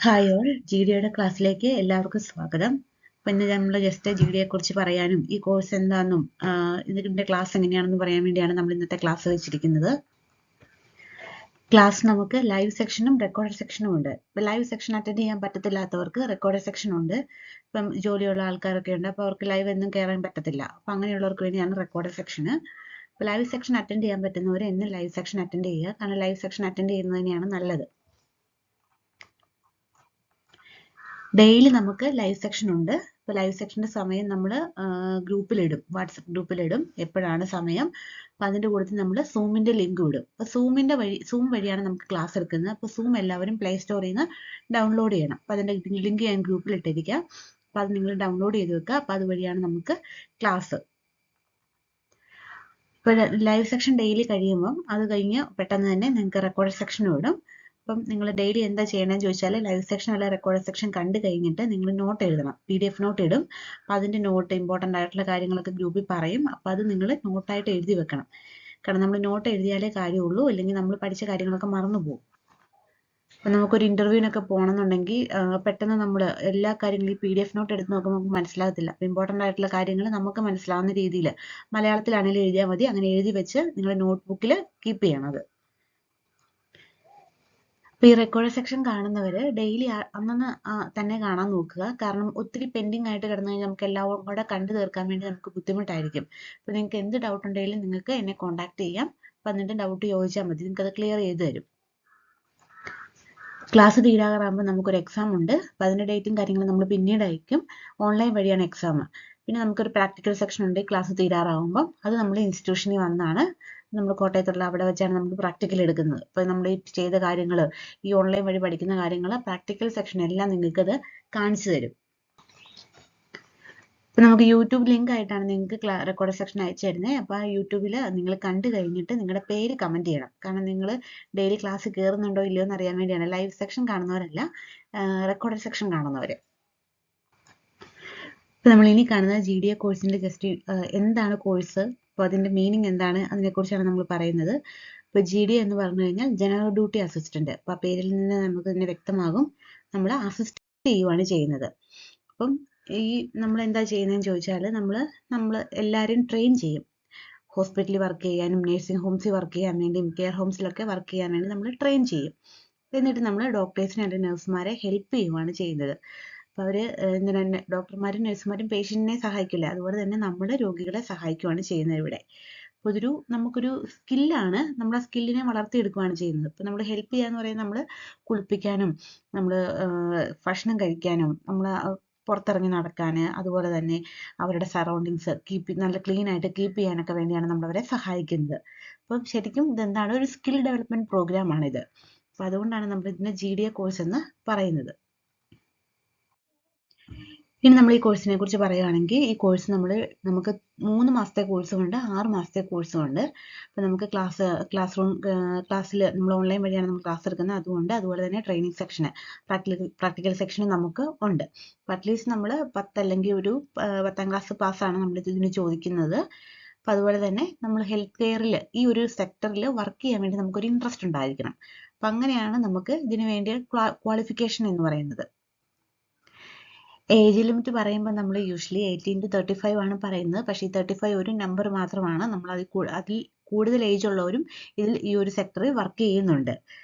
Hi all, G ഡിയുടെ ക്ലാസ്സിലേക്ക് എല്ലാവർക്കും സ്വാഗതം. അപ്പം ഇന്ന് നമ്മൾ ജസ്റ്റ് ജി ഡിയെ കുറിച്ച് പറയാനും ഈ കോഴ്സ് എന്താണെന്നും ഇതിൻ്റെ ക്ലാസ് എങ്ങനെയാണെന്ന് പറയാൻ വേണ്ടിയാണ് നമ്മൾ ഇന്നത്തെ ക്ലാസ് വെച്ചിരിക്കുന്നത്. ക്ലാസ് നമുക്ക് ലൈവ് സെക്ഷനും റെക്കോർഡ് സെക്ഷനും ഉണ്ട്. ഇപ്പം ലൈവ് സെക്ഷൻ അറ്റൻഡ് ചെയ്യാൻ പറ്റത്തില്ലാത്തവർക്ക് റെക്കോർഡ് സെക്ഷൻ ഉണ്ട്. ഇപ്പം ജോലിയുള്ള ആൾക്കാരൊക്കെ ഉണ്ട്, അപ്പോൾ അവർക്ക് ലൈവ് ഒന്നും കയറാൻ പറ്റത്തില്ല. അപ്പം അങ്ങനെയുള്ളവർക്ക് വേണ്ടിയാണ് റെക്കോർഡ് സെക്ഷന്. അപ്പോൾ ലൈവ് സെക്ഷൻ അറ്റൻഡ് ചെയ്യാൻ പറ്റുന്നവർ എന്ന് ലൈവ് സെക്ഷൻ അറ്റൻഡ് ചെയ്യുക, കാരണം ലൈവ് സെക്ഷൻ അറ്റൻഡ് ചെയ്യുന്നത് തന്നെയാണ് നല്ലത്. ഡെയിലി നമുക്ക് ലൈവ് സെക്ഷൻ ഉണ്ട്. ഇപ്പോൾ ലൈവ് സെക്ഷൻ്റെ സമയം നമ്മൾ ഗ്രൂപ്പിലിടും, വാട്സപ്പ് ഗ്രൂപ്പിലിടും എപ്പോഴാണ് സമയം. അപ്പോൾ അതിൻ്റെ കൂട്ടത്തിൽ നമ്മൾ സൂമിൻ്റെ ലിങ്ക് വിടും. അപ്പോൾ സൂം വഴിയാണ് നമുക്ക് ക്ലാസ് എടുക്കുന്നത്. അപ്പോൾ സൂം എല്ലാവരും പ്ലേ സ്റ്റോറിൽ നിന്ന് ഡൗൺലോഡ് ചെയ്യണം. അപ്പോൾ അതിൻ്റെ ലിങ്ക് ഞാൻ ഗ്രൂപ്പിൽ ഇട്ടിരിക്കാം. അപ്പോൾ അത് നിങ്ങൾ ഡൗൺലോഡ് ചെയ്ത് വെക്കുക. അപ്പോൾ അതുവഴിയാണ് നമുക്ക് ക്ലാസ്. ഇപ്പോൾ ലൈവ് സെക്ഷൻ ഡെയിലി കഴിയുമ്പം അത് കഴിഞ്ഞ് പെട്ടെന്ന് തന്നെ നിങ്ങൾക്ക് റെക്കോർഡ് സെക്ഷനും ഇടും. അപ്പം നിങ്ങൾ ഡെയിലി എന്താ ചെയ്യണമെന്ന് ചോദിച്ചാൽ ലൈവ് സെക്ഷൻ അല്ല റെക്കോർഡ് സെക്ഷൻ കണ്ടു കഴിഞ്ഞിട്ട് നിങ്ങൾ നോട്ട് എഴുതണം. PDF നോട്ട് ഇടും. അപ്പം അതിൻ്റെ നോട്ട് ഇമ്പോർട്ടൻ്റ് ആയിട്ടുള്ള കാര്യങ്ങളൊക്കെ ഗ്രൂപ്പിൽ പറയും. അപ്പം അത് നിങ്ങൾ നോട്ടായിട്ട് എഴുതി വെക്കണം. കാരണം നമ്മൾ നോട്ട് എഴുതിയാലേ കാര്യമുള്ളൂ, അല്ലെങ്കിൽ നമ്മൾ പഠിച്ച കാര്യങ്ങളൊക്കെ മറന്നു പോകും. അപ്പം നമുക്കൊരു ഇൻ്റർവ്യൂവിനൊക്കെ പോകണമെന്നുണ്ടെങ്കിൽ പെട്ടെന്ന് നമ്മൾ എല്ലാ കാര്യങ്ങളും ഈ PDF നോട്ട് എടുത്ത് നോക്കുമ്പോൾ നമുക്ക് മനസ്സിലാകത്തില്ല. അപ്പം ഇമ്പോർട്ടൻ്റ് ആയിട്ടുള്ള കാര്യങ്ങൾ നമുക്ക് മനസ്സിലാവുന്ന രീതിയിൽ മലയാളത്തിലാണെങ്കിലും എഴുതിയാൽ മതി. അങ്ങനെ എഴുതി വെച്ച് നിങ്ങൾ നോട്ട്ബുക്കിൽ കീപ്പ് ചെയ്യണം അത്. അപ്പോൾ ഈ റെക്കോർഡ് സെക്ഷൻ കാണുന്നവർ ഡെയിലി അന്നന്ന് തന്നെ കാണാൻ നോക്കുക. കാരണം ഒത്തിരി പെൻഡിങ് ആയിട്ട് കിടന്നു കഴിഞ്ഞാൽ നമുക്ക് എല്ലാം കൂടെ കണ്ടു തീർക്കാൻ വേണ്ടി നമുക്ക് ബുദ്ധിമുട്ടായിരിക്കും. അപ്പോൾ നിങ്ങൾക്ക് എന്ത് ഡൗട്ട് ഉണ്ടെങ്കിലും നിങ്ങൾക്ക് എന്നെ കോൺടാക്ട് ചെയ്യാം. അപ്പോൾ എന്നിട്ട് ഡൗട്ട് ചോദിച്ചാൽ മതി, നിങ്ങൾക്കത് ക്ലിയർ ചെയ്ത് തരും. ക്ലാസ് തീരാറാകുമ്പോൾ നമുക്കൊരു എക്സാം ഉണ്ട്. അപ്പോൾ അതിൻ്റെ ഡേറ്റും കാര്യങ്ങളും നമ്മൾ പിന്നീട് അയക്കും. ഓൺലൈൻ വഴിയാണ് എക്സാം. പിന്നെ നമുക്കൊരു പ്രാക്ടിക്കൽ സെക്ഷൻ ഉണ്ട് ക്ലാസ് തീരാറാകുമ്പം. അത് നമ്മൾ ഇൻസ്റ്റിറ്റ്യൂഷനിൽ വന്നാണ്, നമ്മൾ കോട്ടയത്തുള്ള അവിടെ വെച്ചാണ് നമ്മൾ പ്രാക്ടിക്കൽ എടുക്കുന്നത്. അപ്പോൾ നമ്മൾ ഈ ചെയ്ത കാര്യങ്ങൾ, ഈ ഓൺലൈൻ വഴി പഠിക്കുന്ന കാര്യങ്ങൾ, പ്രാക്ടിക്കൽ സെക്ഷൻ എല്ലാം നിങ്ങൾക്കത് കാണിച്ചു തരും. ഇപ്പം നമുക്ക് യൂട്യൂബ് ലിങ്ക് ആയിട്ടാണ് നിങ്ങൾക്ക് റെക്കോർഡ് സെക്ഷൻ അയച്ചു തരുന്നത്. അപ്പോൾ ആ യൂട്യൂബിൽ നിങ്ങൾ കണ്ടു കഴിഞ്ഞിട്ട് നിങ്ങളുടെ പേര് കമൻറ്റ് ചെയ്യണം. കാരണം നിങ്ങൾ ഡെയിലി ക്ലാസ് കയറുന്നുണ്ടോ ഇല്ലയോ എന്ന് അറിയാൻ വേണ്ടിയാണ്. ലൈവ് സെക്ഷൻ കാണുന്നവരല്ല, റെക്കോർഡ് സെക്ഷൻ കാണുന്നവർ. ഇപ്പം നമ്മൾ ഇനി കാണുന്നത് GDA കോഴ്സിൻ്റെ ജസ്റ്റ് എന്താണ് കോഴ്സ്, അപ്പോൾ അതിൻ്റെ മീനിങ് എന്താണ്, അതിനെക്കുറിച്ചാണ് നമ്മൾ പറയുന്നത്. ഇപ്പോൾ GDA എന്ന് പറഞ്ഞു കഴിഞ്ഞാൽ ജനറൽ ഡ്യൂട്ടി അസിസ്റ്റൻ്റ്. അപ്പോൾ ആ പേരിൽ നിന്ന് നമുക്ക് തന്നെ വ്യക്തമാകും, നമ്മൾ അസിസ്റ്റ് ചെയ്യുവാണ് ചെയ്യുന്നത്. അപ്പം ഈ നമ്മൾ എന്താ ചെയ്യുന്നതെന്ന് ചോദിച്ചാൽ നമ്മൾ എല്ലാവരും ട്രെയിൻ ചെയ്യും. ഹോസ്പിറ്റലിൽ വർക്ക് ചെയ്യാനും നഴ്സിംഗ് ഹോംസിൽ വർക്ക് ചെയ്യാൻ വേണ്ടിയും കെയർ ഹോംസിലൊക്കെ വർക്ക് ചെയ്യാൻ വേണ്ടി നമ്മൾ ട്രെയിൻ ചെയ്യും. എന്നിട്ട് നമ്മൾ ഡോക്ടേഴ്സിനെ അല്ലെങ്കിൽ നഴ്സുമാരെ ഹെൽപ്പ് ചെയ്യുവാണ് ചെയ്യുന്നത്. അപ്പോൾ അവർ എന്തിനാണ് ഡോക്ടർമാരും നഴ്സുമാരും പേഷ്യൻറ്റിനെ സഹായിക്കില്ല, അതുപോലെ തന്നെ നമ്മൾ രോഗികളെ സഹായിക്കുകയാണ് ചെയ്യുന്നത് ഇവിടെ. അപ്പോൾ നമുക്കൊരു സ്കില്ലാണ്, നമ്മൾ ആ സ്കില്ലിനെ വളർത്തിയെടുക്കുകയാണ് ചെയ്യുന്നത്. ഇപ്പോൾ നമ്മൾ ഹെൽപ്പ് ചെയ്യുക എന്ന് പറയുന്നത് നമ്മൾ കുളിപ്പിക്കാനും നമ്മൾ ഭക്ഷണം കഴിക്കാനും നമ്മൾ പുറത്തിറങ്ങി നടക്കാൻ, അതുപോലെ തന്നെ അവരുടെ സറൗണ്ടിങ്സ് നല്ല ക്ലീൻ ആയിട്ട് കീപ്പ് ചെയ്യാനൊക്കെ വേണ്ടിയാണ് നമ്മളവരെ സഹായിക്കുന്നത്. അപ്പം ശരിക്കും ഇതെന്താണ്, ഒരു സ്കിൽ ഡെവലപ്മെൻറ്റ് പ്രോഗ്രാമാണിത്. അപ്പോൾ അതുകൊണ്ടാണ് നമ്മൾ ഇതിനെ GDA കോഴ്സ് എന്ന് പറയുന്നത്. ഇനി നമ്മൾ ഈ കോഴ്സിനെ കുറിച്ച് പറയുകയാണെങ്കിൽ ഈ കോഴ്സ് നമുക്ക് 3 മാസത്തെ കോഴ്സും ഉണ്ട്, 6 മാസത്തെ കോഴ്സും ഉണ്ട്. അപ്പോൾ നമുക്ക് ക്ലാസ്സിൽ നമ്മൾ ഓൺലൈൻ വഴിയാണ് നമ്മൾ ക്ലാസ് എടുക്കുന്നത്, അതുകൊണ്ട് അതുപോലെ തന്നെ ട്രെയിനിങ് സെക്ഷന് പ്രാക്ടിക്കൽ സെക്ഷന് നമുക്ക് ഉണ്ട്. അപ്പോൾ അറ്റ്ലീസ്റ്റ് നമ്മൾ 10 അല്ലെങ്കിൽ ഒരു 10ാം ക്ലാസ് പാസ്സാണ് നമ്മൾ ഇതിന് ചോദിക്കുന്നത്. അപ്പോൾ അതുപോലെ തന്നെ നമ്മൾ ഹെൽത്ത് കെയറിൽ ഈ ഒരു സെക്ടറിൽ വർക്ക് ചെയ്യാൻ വേണ്ടി നമുക്കൊരു ഇൻട്രസ്റ്റ് ഉണ്ടായിരിക്കണം. അപ്പം അങ്ങനെയാണ് നമുക്ക് ഇതിന് വേണ്ടിയ ക്വാളിഫിക്കേഷൻ എന്ന് പറയുന്നത്. ഏജ് ലിമിറ്റ് പറയുമ്പോൾ നമ്മൾ യൂഷ്വലി 18 to 35 ആണ് പറയുന്നത്. പക്ഷേ ഈ 35 ഒരു നമ്പർ മാത്രമാണ്. നമ്മൾ അതിൽ കൂടുതൽ ഏജ് ഉള്ളവരും ഈ ഒരു സെക്ടറിൽ വർക്ക് ചെയ്യുന്നുണ്ട്.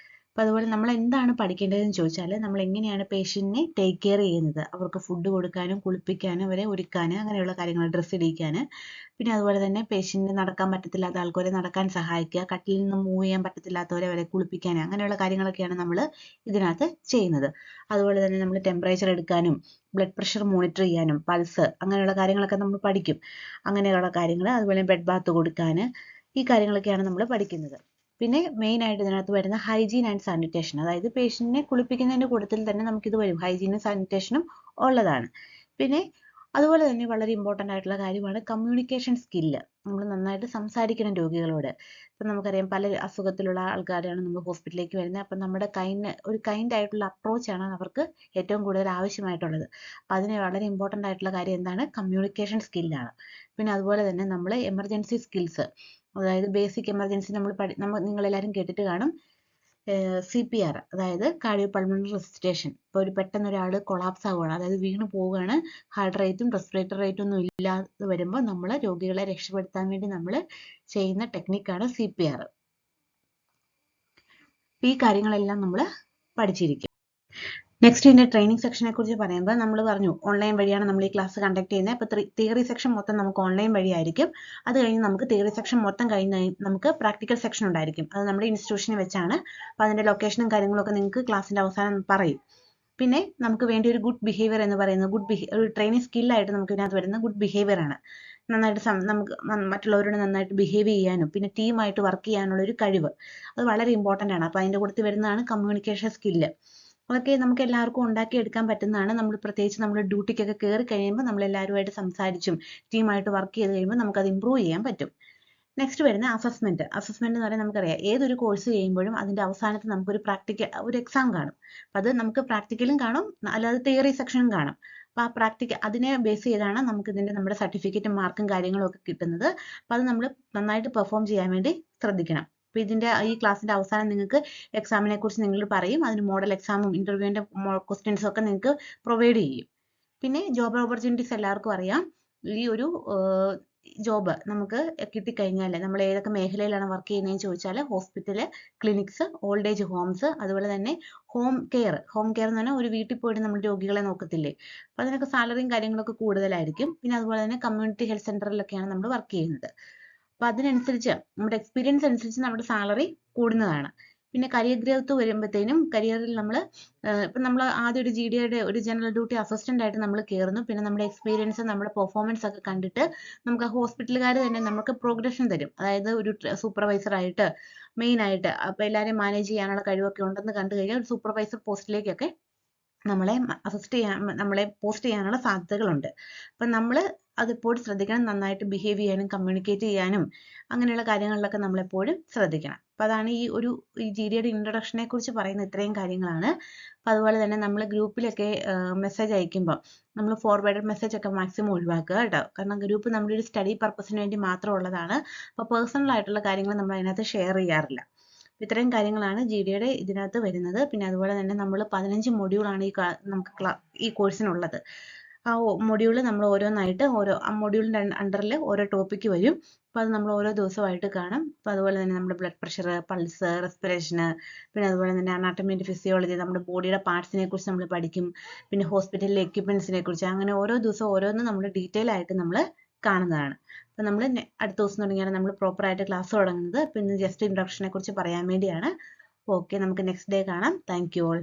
അപ്പോൾ അതുപോലെ നമ്മൾ എന്താണ് പഠിക്കേണ്ടതെന്ന് ചോദിച്ചാൽ നമ്മൾ എങ്ങനെയാണ് പേഷ്യൻറ്റിനെ ടേക്ക് കെയർ ചെയ്യുന്നത്, അവർക്ക് ഫുഡ് കൊടുക്കാനും കുളിപ്പിക്കാനും അവരെ ഒരുക്കാനും അങ്ങനെയുള്ള കാര്യങ്ങൾ, ഡ്രസ്സ് ഇടിക്കാൻ, പിന്നെ അതുപോലെ തന്നെ പേഷ്യൻറ്റിന് നടക്കാൻ പറ്റത്തില്ലാത്ത ആൾക്കാരെ നടക്കാൻ സഹായിക്കുക, കട്ടിലിൽ നിന്ന് മൂവ് ചെയ്യാൻ പറ്റത്തില്ലാത്തവരെ അവരെ കുളിപ്പിക്കാൻ, അങ്ങനെയുള്ള കാര്യങ്ങളൊക്കെയാണ് നമ്മൾ ഇതിനകത്ത് ചെയ്യുന്നത്. അതുപോലെ തന്നെ നമ്മൾ ടെമ്പറേച്ചർ എടുക്കാനും ബ്ലഡ് പ്രഷർ മോണിറ്റർ ചെയ്യാനും പൾസ് അങ്ങനെയുള്ള കാര്യങ്ങളൊക്കെ നമ്മൾ പഠിക്കും. അങ്ങനെയുള്ള കാര്യങ്ങൾ, അതുപോലെ ബെഡ് ബാത്ത് കൊടുക്കാൻ, ഈ കാര്യങ്ങളൊക്കെയാണ് നമ്മൾ പഠിക്കുന്നത്. പിന്നെ മെയിനായിട്ട് ഇതിനകത്ത് വരുന്ന ഹൈജീൻ ആൻഡ് സാനിറ്റേഷൻ, അതായത് പേഷ്യൻറ്റിനെ കുളിപ്പിക്കുന്നതിൻ്റെ കൂട്ടത്തിൽ തന്നെ നമുക്കിത് വരും, ഹൈജീനും സാനിറ്റേഷനും ഉള്ളതാണ്. പിന്നെ അതുപോലെ തന്നെ വളരെ ഇമ്പോർട്ടൻ്റ് ആയിട്ടുള്ള കാര്യമാണ് കമ്മ്യൂണിക്കേഷൻ സ്കില്ല്. നമ്മൾ നന്നായിട്ട് സംസാരിക്കണം രോഗികളോട്. ഇപ്പം നമുക്കറിയാം പല അസുഖത്തിലുള്ള ആൾക്കാരാണ് നമ്മൾ ഹോസ്പിറ്റലിലേക്ക് വരുന്നത്. അപ്പം നമ്മുടെ ഒരു കൈൻഡ് ആയിട്ടുള്ള അപ്രോച്ചാണ് അവർക്ക് ഏറ്റവും കൂടുതൽ ആവശ്യമായിട്ടുള്ളത്. അപ്പം അതിന് വളരെ ഇമ്പോർട്ടൻ്റ് ആയിട്ടുള്ള കാര്യം എന്താണ്, കമ്മ്യൂണിക്കേഷൻ സ്കില്ലാണ്. പിന്നെ അതുപോലെ തന്നെ നമ്മൾ എമർജൻസി സ്കിൽസ്, അതായത് ബേസിക് എമർജൻസി നിങ്ങളെല്ലാവരും കേട്ടിട്ട് കാണും. CPR, അതായത് കാർഡിയോ പൾമണറി റെസിസ്റ്റേഷൻ. ഇപ്പോൾ ഒരു പെട്ടെന്ന് ഒരാൾ കൊളാപ്സ് ആവുകയാണ്, അതായത് വീണ് പോവുകയാണ്, ഹാർട്ട് റേറ്റും റെസ്പിറേറ്ററി റേറ്റും ഒന്നും ഇല്ലാതെ വരുമ്പോൾ നമ്മൾ രോഗികളെ രക്ഷപ്പെടുത്താൻ വേണ്ടി നമ്മൾ ചെയ്യുന്ന ടെക്നിക്കാണ് CPR. ഈ കാര്യങ്ങളെല്ലാം നമ്മൾ പഠിച്ചിരിക്കും. നെക്സ്റ്റ് ഇതിന്റെ ട്രെയിനിങ് സെക്ഷനെ കുറിച്ച് പറയുമ്പോൾ നമ്മൾ പറഞ്ഞു ഓൺലൈൻ വഴിയാണ് നമ്മൾ ഈ ക്ലാസ് കണ്ടക്ട് ചെയ്യുന്നത്. അപ്പോൾ തിയറി സെക്ഷൻ മൊത്തം നമുക്ക് ഓൺലൈൻ വഴിയായിരിക്കും. അത് കഴിഞ്ഞ് നമുക്ക് തിയറി സെക്ഷൻ മൊത്തം കഴിഞ്ഞ് നമുക്ക് പ്രാക്ടിക്കൽ സെക്ഷൻ ഉണ്ടായിരിക്കും. അത് നമ്മുടെ ഇൻസ്റ്റിറ്റ്യൂഷനിൽ വെച്ചാണ്. അപ്പോൾ അതിന്റെ ലൊക്കേഷനും കാര്യങ്ങളൊക്കെ നിങ്ങൾക്ക് ക്ലാസ്സിന്റെ അവസാനം പറയും. പിന്നെ നമുക്ക് വേണ്ടി ഒരു ഗുഡ് ബിഹേവിയർ എന്ന് പറയുന്നത് ഒരു ട്രെയിനിങ് സ്കില്ലായിട്ട് നമുക്ക് ഇതിനകത്ത് വരുന്ന ഗുഡ് ബിഹേവിയർ ആണ്. നന്നായിട്ട് നമുക്ക് മറ്റുള്ളവരോട് നന്നായിട്ട് ബിഹേവ് ചെയ്യാനും പിന്നെ ടീമായിട്ട് വർക്ക് ചെയ്യാനുള്ള ഒരു കഴിവ്, അത് വളരെ ഇമ്പോർട്ടൻ്റ് ആണ്. അപ്പോൾ അതിൻ്റെ കൂട്ടത്തിൽ വരുന്നതാണ് കമ്മ്യൂണിക്കേഷൻ സ്കില്ല്. അതൊക്കെ നമുക്ക് എല്ലാവർക്കും ഉണ്ടാക്കിയെടുക്കാൻ പറ്റുന്നതാണ്. നമ്മൾ പ്രത്യേകിച്ച് നമ്മൾ ഡ്യൂട്ടിക്കൊക്കെ കയറി കഴിയുമ്പോൾ നമ്മൾ എല്ലാവരുമായിട്ട് സംസാരിച്ചും ടീമായിട്ട് വർക്ക് ചെയ്ത് കഴിയുമ്പോൾ നമുക്കത് ഇമ്പ്രൂവ് ചെയ്യാൻ പറ്റും. നെക്സ്റ്റ് വരുന്ന അസസ്മെന്റ്. അസസ്മെന്റ് എന്ന് പറയുന്നത് നമുക്കറിയാം, ഏതൊരു കോഴ്സ് ചെയ്യുമ്പോഴും അതിന്റെ അവസാനത്ത് നമുക്കൊരു ഒരു എക്സാം കാണും. അപ്പം അത് നമുക്ക് പ്രാക്ടിക്കലും കാണും, അല്ലാതെ തിയറി സെക്ഷനും കാണും. അപ്പോൾ ആ അതിനെ ബേസ് ചെയ്താണ് നമുക്ക് നമ്മുടെ സർട്ടിഫിക്കറ്റും മാർക്കും കാര്യങ്ങളും ഒക്കെ കിട്ടുന്നത്. അപ്പോൾ അത് നമ്മൾ നന്നായിട്ട് പെർഫോം ചെയ്യാൻ വേണ്ടി ശ്രദ്ധിക്കണം. അപ്പോൾ ഈ ക്ലാസ്സിന്റെ അവസാനം നിങ്ങൾക്ക് എക്സാമിനെ കുറിച്ച് നിങ്ങൾ പറയും. അതിന് മോഡൽ എക്സാമും ഇന്റർവ്യൂവിന്റെ ക്വസ്റ്റ്യൻസും ഒക്കെ നിങ്ങൾക്ക് പ്രൊവൈഡ് ചെയ്യും. പിന്നെ ജോബ് ഓപ്പർച്യൂണിറ്റീസ് എല്ലാവർക്കും അറിയാം. ഈ ഒരു ജോബ് നമുക്ക് കിട്ടിക്കഴിഞ്ഞാൽ നമ്മൾ ഏതൊക്കെ മേഖലയിലാണ് വർക്ക് ചെയ്യുന്നതെന്ന് ചോദിച്ചാൽ hospital, clinics, old age homes, അതുപോലെ തന്നെ ഹോം കെയർ എന്ന് പറഞ്ഞാൽ ഒരു വീട്ടിൽ പോയിട്ട് നമ്മൾ രോഗികളെ നോക്കത്തില്ലേ, അപ്പോൾ അതിനൊക്കെ സാലറിയും കാര്യങ്ങളൊക്കെ കൂടുതലായിരിക്കും. പിന്നെ അതുപോലെ തന്നെ കമ്മ്യൂണിറ്റി ഹെൽത്ത് സെന്ററിലൊക്കെയാണ് നമ്മൾ വർക്ക് ചെയ്യുന്നത്. അപ്പോൾ അതിനനുസരിച്ച് നമ്മുടെ എക്സ്പീരിയൻസ് അനുസരിച്ച് നമ്മുടെ സാലറി കൂടുന്നതാണ്. പിന്നെ കരിയർ ഗ്രോത്ത് വരുമ്പോഴത്തേനും കരിയറിൽ നമ്മൾ ഇപ്പം നമ്മൾ ആദ്യം ഒരു GDയുടെ ഒരു ജനറൽ ഡ്യൂട്ടി അസിസ്റ്റന്റ് ആയിട്ട് നമ്മൾ കയറുന്നു. പിന്നെ നമ്മുടെ എക്സ്പീരിയൻസ് നമ്മുടെ പെർഫോമൻസ് ഒക്കെ കണ്ടിട്ട് നമുക്ക് ഹോസ്പിറ്റലുകാർ തന്നെ നമുക്ക് പ്രോഗ്രഷൻ തരും. അതായത് ഒരു സൂപ്പർവൈസർ ആയിട്ട് മെയിൻ ആയിട്ട് അപ്പോൾ എല്ലാവരെയും മാനേജ് ചെയ്യാനുള്ള കഴിവൊക്കെ ഉണ്ടെന്ന് കണ്ടു കഴിഞ്ഞാൽ ഒരു സൂപ്പർവൈസർ പോസ്റ്റിലേക്കൊക്കെ നമ്മളെ പോസ്റ്റ് ചെയ്യാനുള്ള സാധ്യതകളുണ്ട്. അപ്പം നമ്മൾ അതെപ്പോഴും ശ്രദ്ധിക്കണം, നന്നായിട്ട് ബിഹേവ് ചെയ്യാനും കമ്മ്യൂണിക്കേറ്റ് ചെയ്യാനും അങ്ങനെയുള്ള കാര്യങ്ങളിലൊക്കെ നമ്മളെപ്പോഴും ശ്രദ്ധിക്കണം. അപ്പം അതാണ് ഈ GDയുടെ ഇൻട്രൊഡക്ഷനെ കുറിച്ച് പറയുന്ന ഇത്രയും കാര്യങ്ങളാണ്. അപ്പം അതുപോലെ തന്നെ നമ്മൾ ഗ്രൂപ്പിലൊക്കെ മെസ്സേജ് അയക്കുമ്പോൾ നമ്മൾ ഫോർവേഡഡ് മെസ്സേജ് ഒക്കെ മാക്സിമം ഒഴിവാക്കുക കേട്ടോ. കാരണം ഗ്രൂപ്പ് നമ്മുടെ ഒരു സ്റ്റഡി പർപ്പസിന് വേണ്ടി മാത്രം ഉള്ളതാണ്. അപ്പോൾ പേഴ്സണൽ ആയിട്ടുള്ള കാര്യങ്ങൾ നമ്മൾ അതിനകത്ത് ഷെയർ ചെയ്യാറില്ല. ഇത്രയും കാര്യങ്ങളാണ് GDയുടെ ഇതിനകത്ത് വരുന്നത്. പിന്നെ അതുപോലെ തന്നെ നമ്മൾ 15 മൊഡ്യൂളാണ് ഈ കോഴ്സിനുള്ളത്. ആ മൊഡ്യൂൾ നമ്മൾ ഓരോന്നായിട്ട് ആ മൊഡ്യൂളിൻ്റെ അണ്ടറിൽ ഓരോ ടോപ്പിക്ക് വരും. അപ്പോൾ അത് നമ്മൾ ഓരോ ദിവസമായിട്ട് കാണും. അപ്പോൾ അതുപോലെ തന്നെ നമ്മുടെ ബ്ലഡ് പ്രഷർ, പൾസ്, റെസ്പിറേഷന്, പിന്നെ അതുപോലെ തന്നെ അനാട്ടമി ആൻഡ് ഫിസിയോളജി, നമ്മുടെ ബോഡിയുടെ പാർട്സിനെ കുറിച്ച് നമ്മൾ പഠിക്കും. പിന്നെ ഹോസ്പിറ്റലിലെ എക്യുപ്മെന്റ്സിനെ കുറിച്ച്, അങ്ങനെ ഓരോ ദിവസവും ഓരോന്നും നമ്മൾ ഡീറ്റെയിൽ ആയിട്ട് നമ്മൾ കാണുന്നതാണ്. അപ്പം നമ്മൾ അടുത്ത ദിവസം തുടങ്ങിയാണ് നമ്മൾ പ്രോപ്പറായിട്ട് ക്ലാസ് തുടങ്ങുന്നത്. പിന്നെ ജസ്റ്റ് ഇൻട്രൊഡക്ഷനെ കുറിച്ച് പറയാൻ വേണ്ടിയാണ്. ഓക്കെ, നമുക്ക് നെക്സ്റ്റ് ഡേ കാണാം. Thank you all.